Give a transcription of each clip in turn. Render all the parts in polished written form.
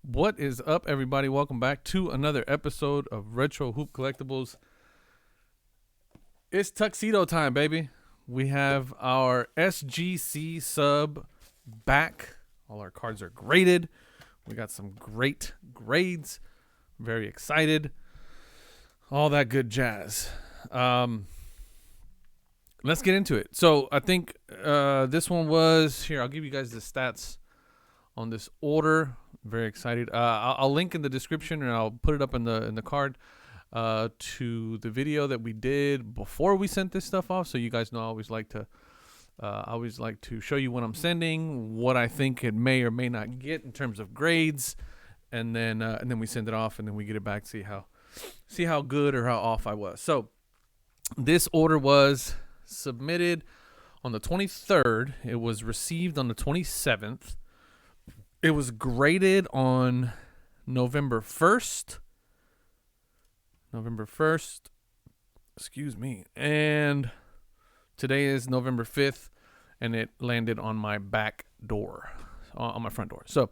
What is up, everybody? Welcome back to another episode of Retro Hoop Collectibles. It's Tuxedo time, baby. We have our SGC sub back. All our cards are graded. We got some great grades. Very excited. All that good jazz. Let's get into it. So I think this one was here. I'll give you guys the stats on this order. Very excited. I'll link in the description, and I'll put it up in the card to the video that we did before we sent this stuff off. So you guys know I always like to show you what I'm sending, what I think it may or may not get in terms of grades, and then we send it off, and then we get it back, see how good or how off I was. So this order was submitted on the 23rd. It was received on the 27th. It was graded on November 1st. Excuse me. And today is November 5th, and it landed on my back door, on my front door. So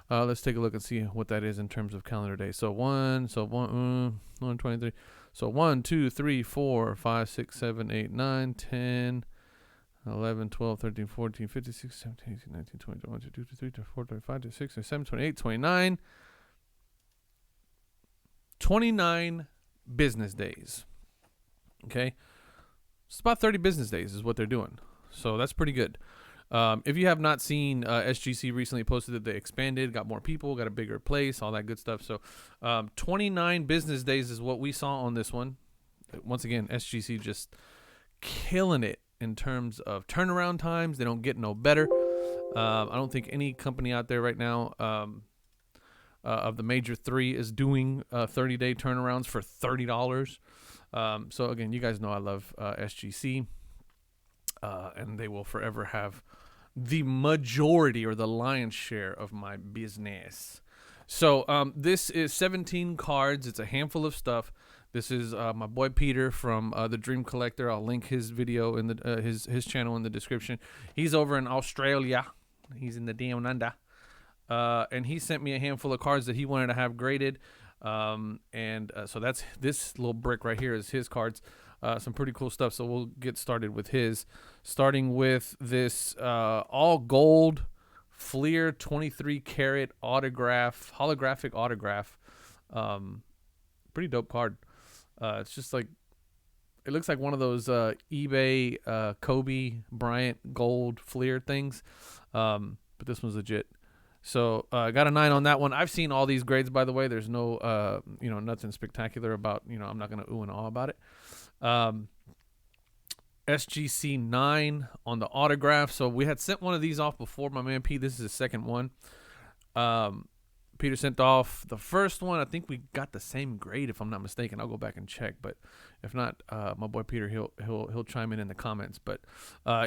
let's take a look and see what that is in terms of calendar days. So 123. So 1, 2, 3, 4, 5, 6, 7, 8, 9, 10, 11, 12, 13, 14, 15, 16, 17, 18, 19, 20, 21, 22, 23, 24, 25, 26, 27, 28, 29. 29 business days. Okay? It's about 30 business days is what they're doing. So that's pretty good. If you have not seen, SGC recently posted that they expanded, got more people, got a bigger place, all that good stuff. So 29 business days is what we saw on this one. Once again, SGC just killing it in terms of turnaround times. They don't get no better. I don't think any company out there right now of the major three is doing 30-day turnarounds for $30. So again, you guys know I love SGC, and they will forever have the majority or the lion's share of my business. So this is 17 cards. It's a handful of stuff. This is my boy Peter from the Dream Collector. I'll link his video in the his channel in the description. He's over in Australia. He's in the down under. And he sent me a handful of cards that he wanted to have graded. So that's this little brick right here is his cards. Some pretty cool stuff. So we'll get started with his. Starting with this all gold Fleer 23 karat holographic autograph. Pretty dope card. It's just like, it looks like one of those eBay Kobe Bryant gold Fleer things. But this one's legit. So I got a 9 on that one. I've seen all these grades, by the way. There's no, nothing spectacular about, I'm not going to ooh and ah about it. SGC 9 on the autograph. So we had sent one of these off before, my man P. This is the second one. Peter sent off the first one. I think we got the same grade, if I'm not mistaken. I'll go back and check, but if not, my boy Peter, he'll chime in the comments. But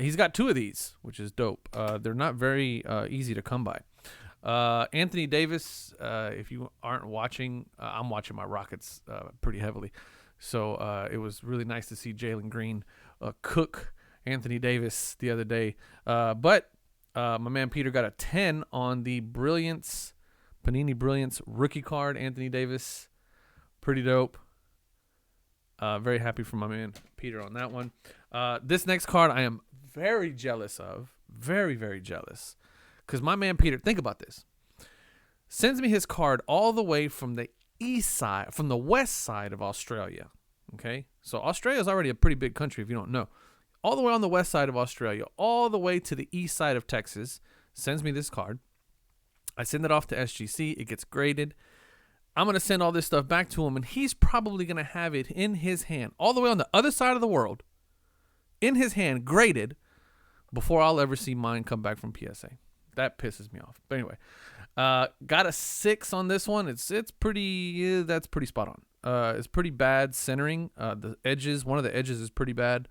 he's got 2 of these, which is dope. They're not very easy to come by. Anthony Davis, if you aren't watching, I'm watching my Rockets pretty heavily. So it was really nice to see Jalen Green cook Anthony Davis the other day. But my man Peter got a 10 on the Panini Brilliance rookie card, Anthony Davis. Pretty dope. Very happy for my man Peter on that one. This next card I am very jealous of. Very, very jealous. Because my man Peter, think about this. Sends me his card all the way from the west side of Australia. Okay? So Australia is already a pretty big country if you don't know. All the way on the west side of Australia, all the way to the east side of Texas, sends me this card. I send it off to SGC. It gets graded. I'm going to send all this stuff back to him, and he's probably going to have it in his hand, all the way on the other side of the world, in his hand, graded, before I'll ever see mine come back from PSA. That pisses me off. But anyway, got a 6 on this one. It's pretty, that's pretty spot on. It's pretty bad centering. The edges, one of the edges is pretty bad.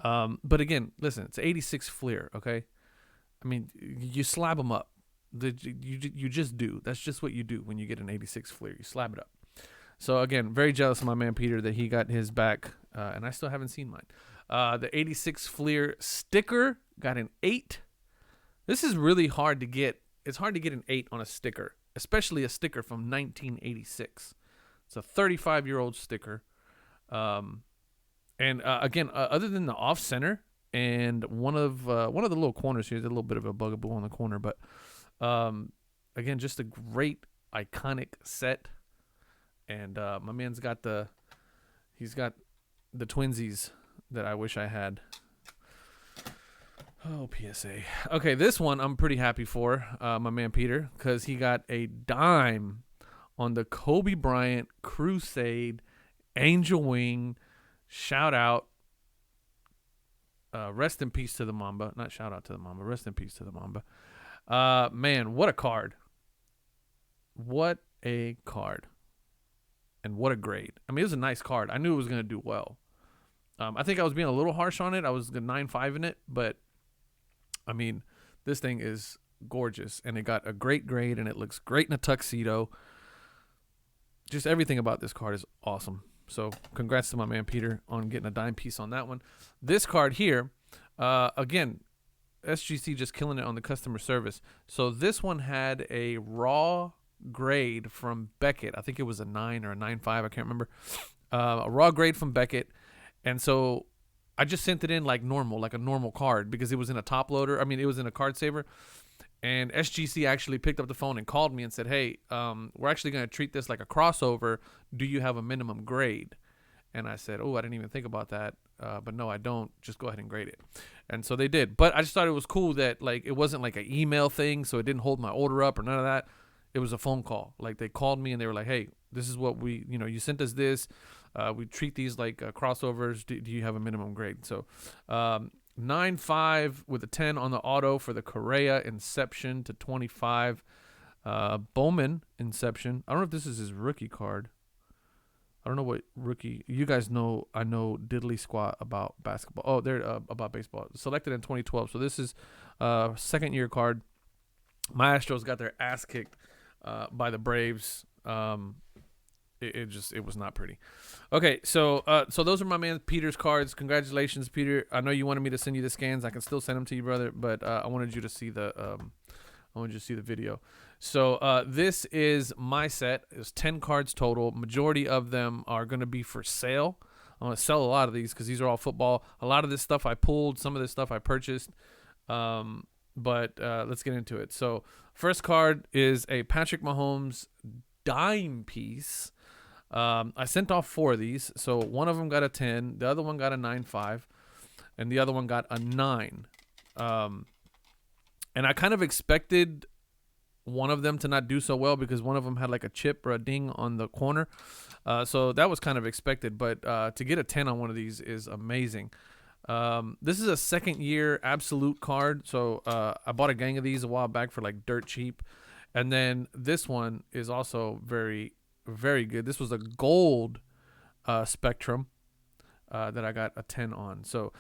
But again, listen, it's 86 Fleer, okay? I mean, you slab them up. You just do. That's just what you do when you get an 86 Fleer. You slab it up. So again, very jealous of my man Peter that he got his back, and I still haven't seen mine. The 86 Fleer sticker got an 8. This is really hard to get. It's hard to get an 8 on a sticker. especially a sticker from 1986. It's a 35-year-old sticker. And again, other than the off center and one of the little corners here, there's a little bit of a bugaboo on the corner, but again, just a great iconic set. And my man's got the twinsies that I wish I had. Oh, PSA. Okay, this one I'm pretty happy for my man Peter, because he got a dime on the Kobe Bryant Crusade Angel Wing. Shout out. Rest in peace to the Mamba. Not shout out to the Mamba. Rest in peace to the Mamba. Man, what a card. What a card. And what a grade. I mean, it was a nice card. I knew it was going to do well. I think I was being a little harsh on it. I was 9.5 in it, but I mean, this thing is gorgeous, and it got a great grade, and it looks great in a tuxedo. Just everything about this card is awesome. So congrats to my man Peter on getting a dime piece on that one. This card here, again, SGC just killing it on the customer service. So this one had a raw grade from Beckett. I think it was a 9 or a 9.5. I can't remember. A raw grade from Beckett. And so I just sent it in like normal, like a normal card, because it was in a top loader. I mean, it was in a card saver. And SGC actually picked up the phone and called me and said, hey, we're actually going to treat this like a crossover. Do you have a minimum grade? And I said, oh, I didn't even think about that. But no, I don't. Just go ahead and grade it. And so they did. But I just thought it was cool that like it wasn't like an email thing, so it didn't hold my order up or none of that. It was a phone call. Like they called me and they were like, hey, this is what you sent us this. We treat these like crossovers. Do you have a minimum grade? So 9.5 with a 10 on the auto for the Correa Inception to 25. Bowman Inception. I don't know if this is his rookie card. I don't know what rookie. You guys know, I know diddly squat about basketball. Oh, they're about baseball. Selected in 2012. So this is second year card. My Astros got their ass kicked by the Braves. It was not pretty. Okay, so those are my man Peter's cards. Congratulations, Peter. I know you wanted me to send you the scans. I can still send them to you, brother, but I wanted you to see the video. So this is my set. It's 10 cards total. Majority of them are going to be for sale. I'm going to sell a lot of these because these are all football. A lot of this stuff I pulled. Some of this stuff I purchased. But let's get into it. So first card is a Patrick Mahomes dime piece. I sent off 4 of these. So one of them got a 10. The other one got a 9.5. And the other one got a 9. And I kind of expected one of them to not do so well because one of them had like a chip or a ding on the corner. So that was kind of expected. But to get a 10 on one of these is amazing. This is a second year absolute card. So I bought a gang of these a while back for like dirt cheap. And then this one is also very, very good. This was a gold Spectrum that I got a 10 on. So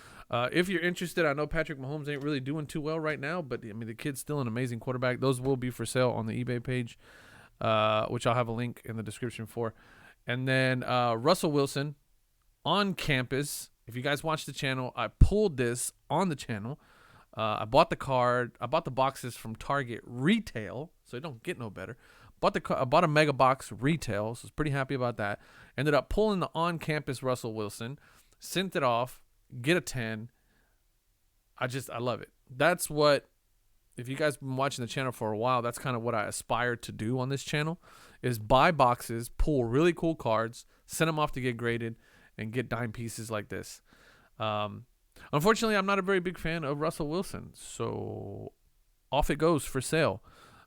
if you're interested, I know Patrick Mahomes ain't really doing too well right now, but I mean, the kid's still an amazing quarterback. Those will be for sale on the eBay page, which I'll have a link in the description for. And then Russell Wilson on campus. If you guys watch the channel, I pulled this on the channel. I bought the card. I bought the boxes from Target retail, so it don't get no better. I bought a mega box retail, so I was pretty happy about that. Ended up pulling the on-campus Russell Wilson, sent it off, get a 10. I love it. That's what, if you guys have been watching the channel for a while, that's kind of what I aspire to do on this channel, is buy boxes, pull really cool cards, send them off to get graded, and get dime pieces like this. Unfortunately, I'm not a very big fan of Russell Wilson, so off it goes for sale.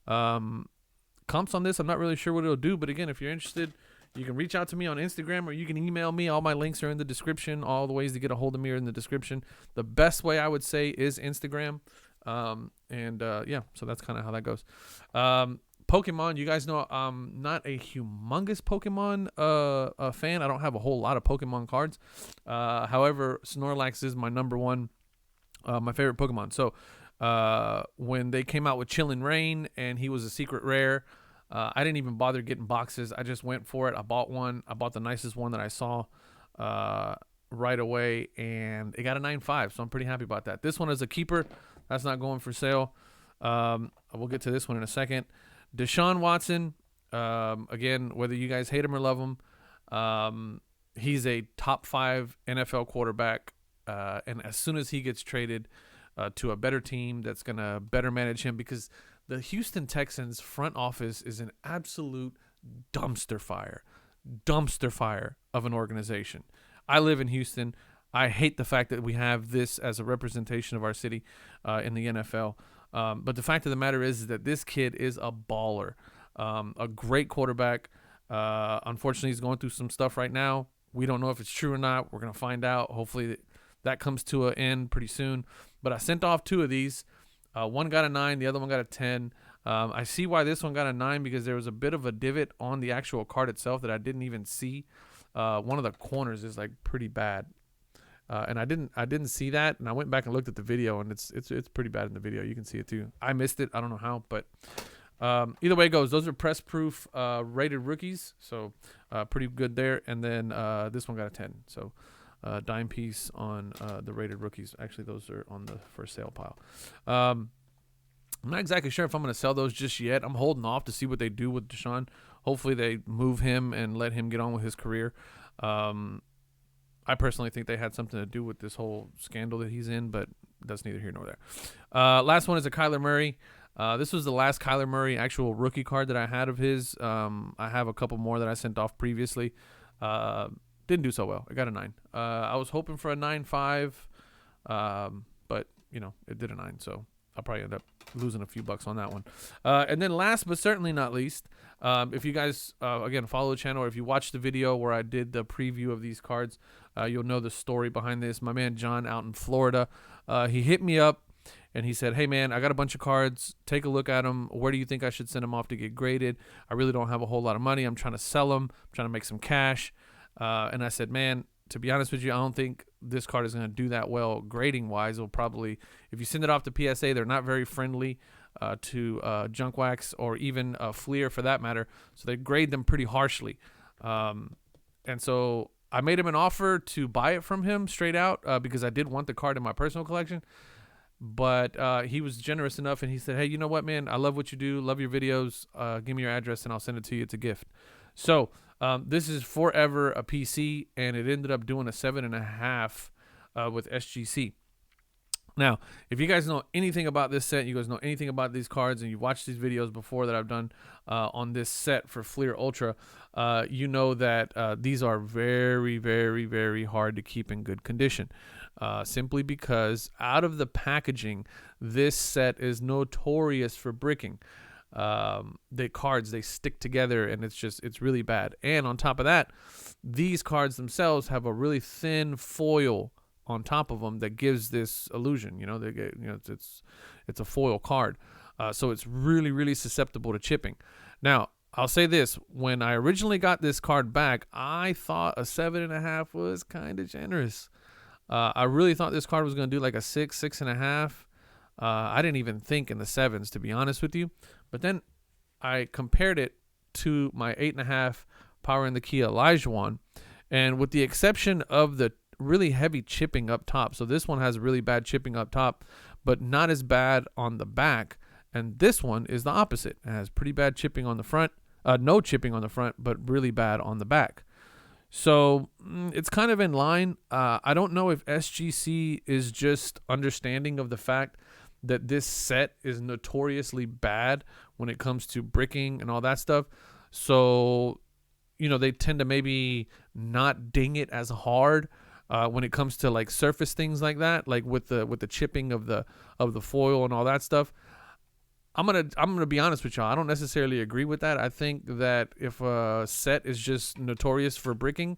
Comps on this, I'm not really sure what it'll do, but again, if you're interested, you can reach out to me on Instagram or you can email me. All my links are in the description. All the ways to get a hold of me are in the description. The best way I would say is Instagram. Yeah, so that's kind of how that goes. Pokemon, you guys know I'm not a humongous Pokemon fan. I don't have a whole lot of Pokemon cards. However, Snorlax is my number one, my favorite Pokemon. So when they came out with Chillin' Rain and he was a secret rare, I didn't even bother getting boxes. I just went for it. I bought one. I bought the nicest one that I saw right away, and it got a 9.5, so I'm pretty happy about that. This one is a keeper. That's not going for sale. We'll get to this one in a second. Deshaun Watson, again, whether you guys hate him or love him, he's a top 5 NFL quarterback. And as soon as he gets traded to a better team that's going to better manage him, because the Houston Texans front office is an absolute dumpster fire of an organization. I live in Houston. I hate the fact that we have this as a representation of our city in the NFL. But the fact of the matter is that this kid is a baller, a great quarterback. Unfortunately, he's going through some stuff right now. We don't know if it's true or not. We're going to find out. Hopefully that comes to an end pretty soon. But I sent off 2 of these. One got a 9. The other one got a 10. I see why this one got a 9, because there was a bit of a divot on the actual card itself that I didn't even see. One of the corners is like pretty bad. And I didn't see that, and I went back and looked at the video, and it's pretty bad in the video. You can see it too. I missed it. I don't know how, but either way it goes. Those are press proof rated rookies, so pretty good there. And then this one got a 10, so dime piece on the rated rookies. Actually, those are on the for sale pile. I'm not exactly sure if I'm going to sell those just yet. I'm holding off to see what they do with Deshaun. Hopefully they move him and let him get on with his career. I personally think they had something to do with this whole scandal that he's in, but that's neither here nor there. Last one is a Kyler Murray. This was the last Kyler Murray actual rookie card that I had of his. I have a couple more that I sent off previously. Didn't do so well. I got a 9. I was hoping for a 9.5, but, it did a 9, so I'll probably end up losing a few bucks on that one. And then last but certainly not least, if you guys, again, follow the channel, or if you watch the video where I did the preview of these cards, you'll know the story behind this. My man John out in Florida, he hit me up and he said, hey, man, I got a bunch of cards. Take a look at them. Where do you think I should send them off to get graded? I really don't have a whole lot of money. I'm trying to sell them. I'm trying to make some cash. And I said, man, to be honest with you, I don't think this card is going to do that well grading-wise. It'll probably, if you send it off to PSA, they're not very friendly to junk wax or even Fleer for that matter. So they grade them pretty harshly. And so I made him an offer to buy it from him straight out because I did want the card in my personal collection. But he was generous enough, and he said, hey, you know what, man? I love what you do. Love your videos. Give me your address, and I'll send it to you. It's a gift. So this is forever a PC, and it ended up doing a 7.5 with SGC. Now, if you guys know anything about this set, you guys know anything about these cards, and you've watched these videos before that I've done on this set for Fleer Ultra, you know that these are very, very, very hard to keep in good condition. Simply because out of the packaging, this set is notorious for bricking. The cards, they stick together, and it's really bad. And on top of that, these cards themselves have a really thin foil on top of them that gives this illusion. They get, it's a foil card, so it's really, really susceptible to chipping. Now, I'll say this: when I originally got this card back, I thought a 7.5 was kind of generous. I really thought this card was going to do like a 6, 6.5. I didn't even think in the 7s, to be honest with you. But then I compared it to my 8.5 Power in the Key Elijah one, and with the exception of the really heavy chipping up top, so this one has really bad chipping up top, but not as bad on the back, and this one is the opposite. It has pretty bad chipping on the front, no chipping on the front, but really bad on the back. So it's kind of in line. I don't know if SGC is just understanding of the fact that this set is notoriously bad when it comes to bricking and all that stuff. So, they tend to maybe not ding it as hard when it comes to like surface things like that, like with the chipping of the foil and all that stuff. I'm gonna be honest with y'all. I don't necessarily agree with that. I think that if a set is just notorious for bricking,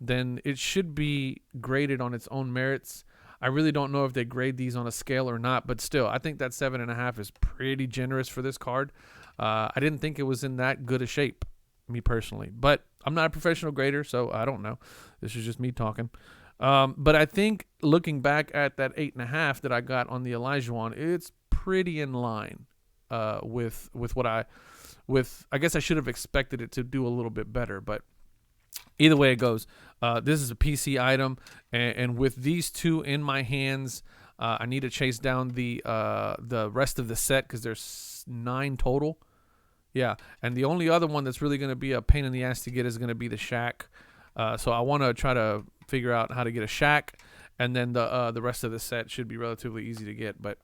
then it should be graded on its own merits. I really don't know if they grade these on a scale or not, but still, I think that 7.5 is pretty generous for this card. I didn't think it was in that good a shape, me personally, but I'm not a professional grader, so I don't know. This is just me talking. But I think looking back at that 8.5 that I got on the Elijah one, it's pretty in line with what I guess I should have expected it to do a little bit better, but either way it goes, this is a PC item, and with these two in my hands, I need to chase down the rest of the set because there's 9 total. Yeah, and the only other one that's really going to be a pain in the ass to get is going to be the Shack. So I want to try to figure out how to get a Shack, and then the rest of the set should be relatively easy to get. But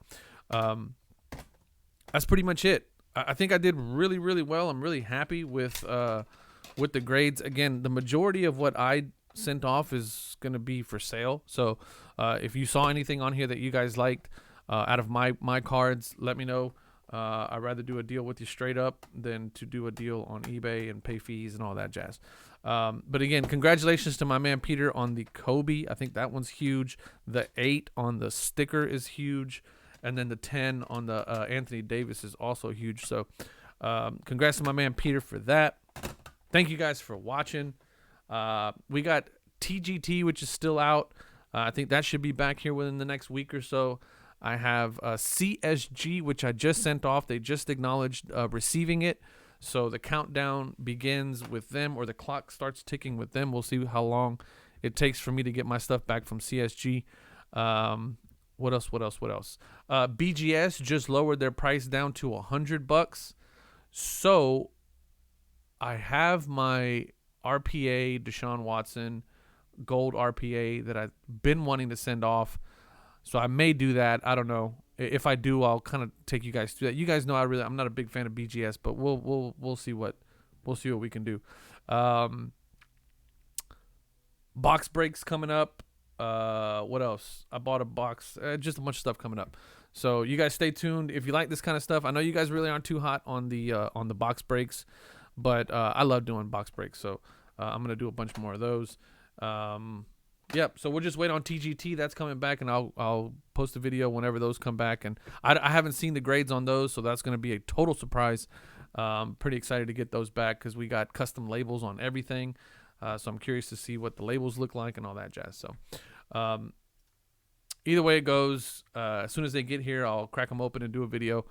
that's pretty much it. I think I did really, really well. I'm really happy with the grades. Again, the majority of what I sent off is going to be for sale. So if you saw anything on here that you guys liked out of my cards, let me know. I'd rather do a deal with you straight up than to do a deal on eBay and pay fees and all that jazz. But again, congratulations to my man Peter on the Kobe. I think that one's huge. The 8 on the sticker is huge. And then the 10 on the Anthony Davis is also huge. So congrats to my man Peter for that. Thank you guys for watching. We got TGT, which is still out. I think that should be back here within the next week or so. I have CSG, which I just sent off. They just acknowledged receiving it. So the countdown begins with them, or the clock starts ticking with them. We'll see how long it takes for me to get my stuff back from CSG. What else? BGS just lowered their price down to $100. So I have my RPA Deshaun Watson gold RPA that I've been wanting to send off. So I may do that. I don't know. If I do, I'll kind of take you guys through that. You guys know I'm not a big fan of BGS, but we'll see what we can do. Box breaks coming up. What else? I bought a box. Just a bunch of stuff coming up. So you guys stay tuned. If you like this kind of stuff, I know you guys really aren't too hot on the box breaks, but I love doing box breaks. So I'm gonna do a bunch more of those. Yep. So we'll just wait on TGT. That's coming back, and I'll post a video whenever those come back. And I haven't seen the grades on those, so that's gonna be a total surprise. Pretty excited to get those back because we got custom labels on everything. So I'm curious to see what the labels look like and all that jazz. So either way it goes, as soon as they get here, I'll crack them open and do a video.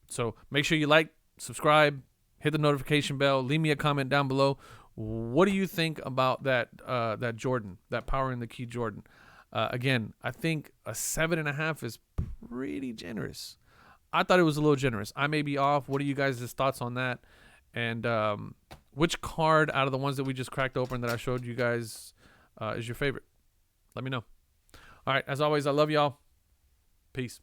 So make sure you like, subscribe, hit the notification bell, leave me a comment down below. What do you think about that Jordan, that Power in the Key Jordan? Again, I think a 7.5 is pretty generous. I thought it was a little generous. I may be off. What are you guys' thoughts on that? And which card out of the ones that we just cracked open that I showed you guys is your favorite? Let me know. All right. As always, I love y'all. Peace.